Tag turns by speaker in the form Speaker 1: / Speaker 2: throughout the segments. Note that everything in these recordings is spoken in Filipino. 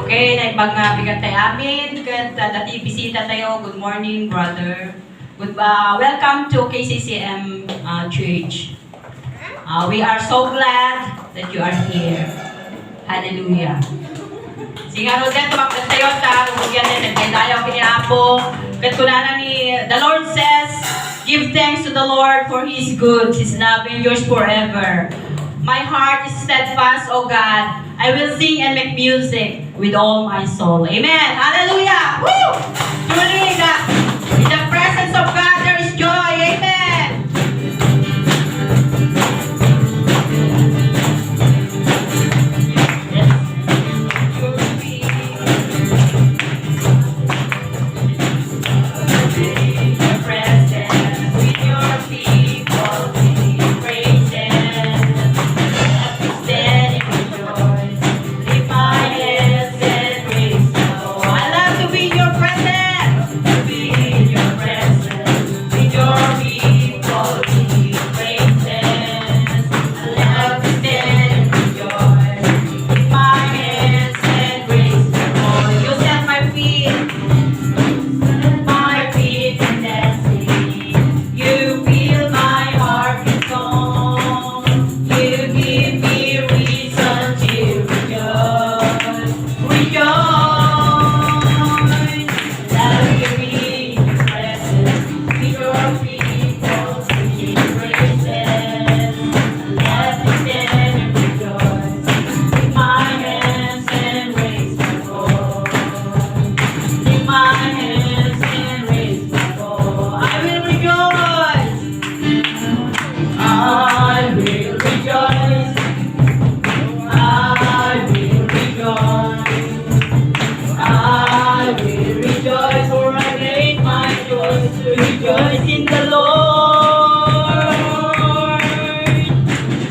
Speaker 1: Okay, naipagbigat tayo amin. Dati bisita tayo. Good morning, brother. Welcome to KCCM Church. We are so glad that you are here. Hallelujah. Singa Rodet, tumakot tayo ta. Umugyan din, nagdayo kiniapo. Katkunanan ni, the Lord says, give thanks to the Lord for His good. His love endures forever. My heart is steadfast, O God. I will sing and make music with all my soul. Amen. Hallelujah. Woo! Truly, in the presence of God, there is joy. Amen. Rejoice in the Lord.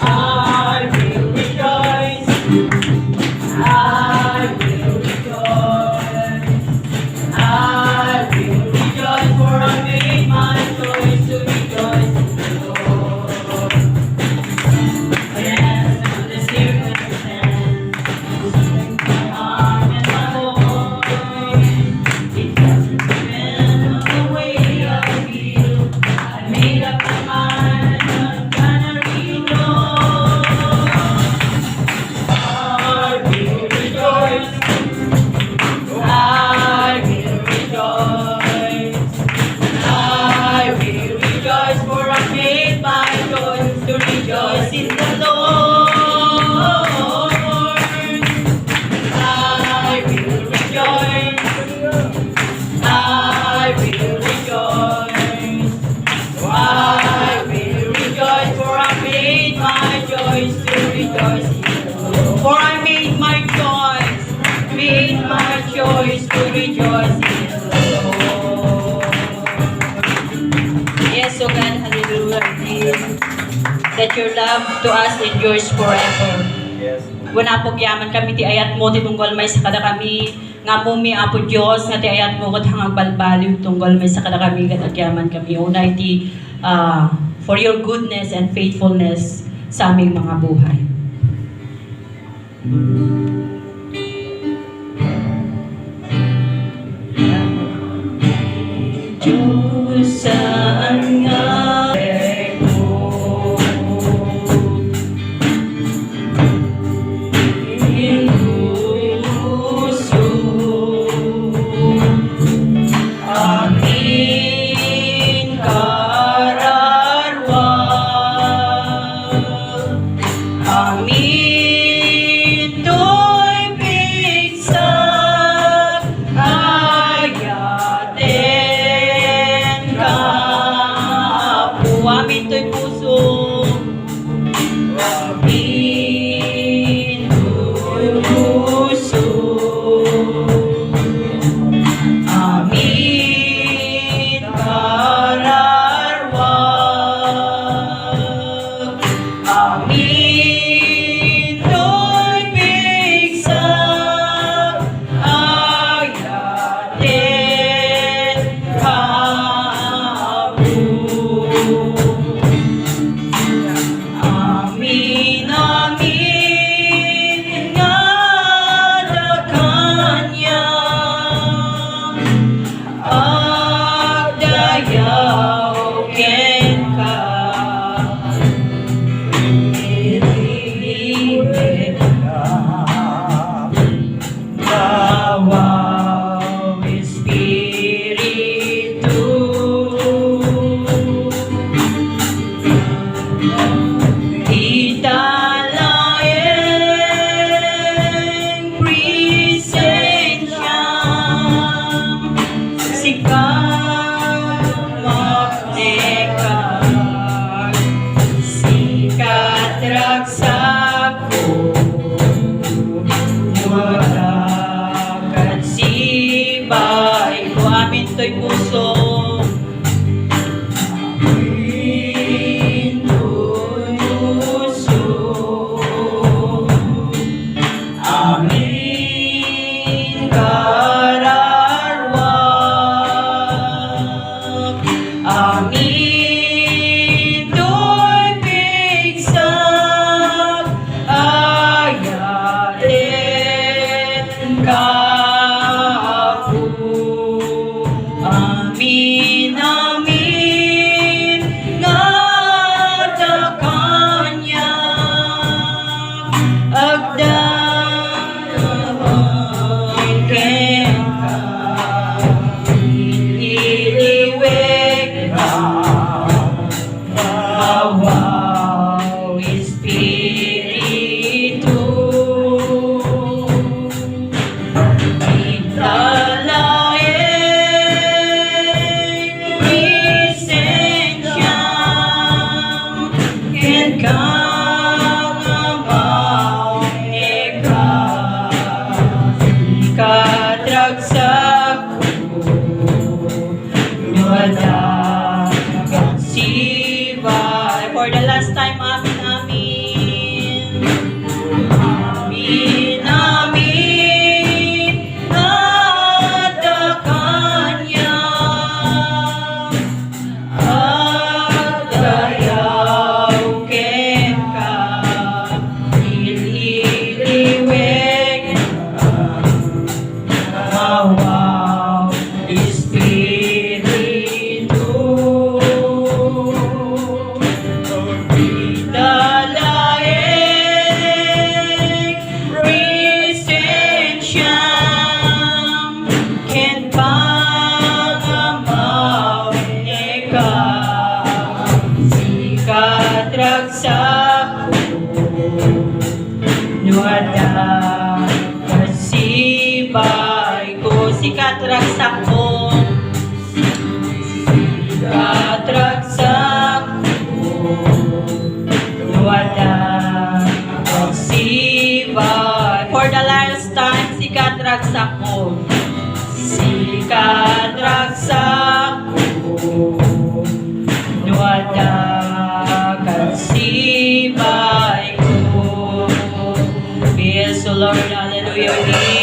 Speaker 1: I will rejoice. I will rejoice. I will rejoice, for I made my choice to rejoice in the Lord. Yes, to the circumstance, my arm and my voice, it doesn't depend on the way I feel. I made up my mind, I'm gonna rejoice. I will rejoice. I will rejoice. I will rejoice, for I made my choice to rejoice in the Lord. I will rejoice. I will rejoice. I will rejoice, for I made my choice to rejoice in the Lord. For I made my choice to rejoice in the Lord. Yes, O God, hallelujah. That your love to us endures forever.
Speaker 2: Yes.
Speaker 1: Wala po yaman kami ti ayat mo, ti tunggal may sa kada kami, nga mumi apo Diyos, nga ti ayat mo, kat hangang balbaliw, tunggal may sa kada kami, kat yaman kami. Unay ti, for your goodness and faithfulness sa aming mga buhay. Diyos, saan nga amin, to'y Nuwadagat sibay ko amin to'y puso. Amin to'y puso. Amin kararwag. Amin to'y pigsag. Ayatin kapo. Amin, amin nga ta kanyang agdahan ken ka iliwek ka awaw espiritu italaeng lisensyam ken kang amaw eka ikadragsak nuwadagat sibay. For the last time, amin, amin. Amin, amin. Nada kanyang agayaw ken ka ililiwek awaw espiritu italaeng presensyam ken pangamaw eka sikadragsak nuwadagat sibay ko sikadragsak ko sikadragsak nuwadagat sibay. For the last time, sikadragsak ko sikadragsak nuwadagat sibay ko. Yes, O Lord, hallelujah.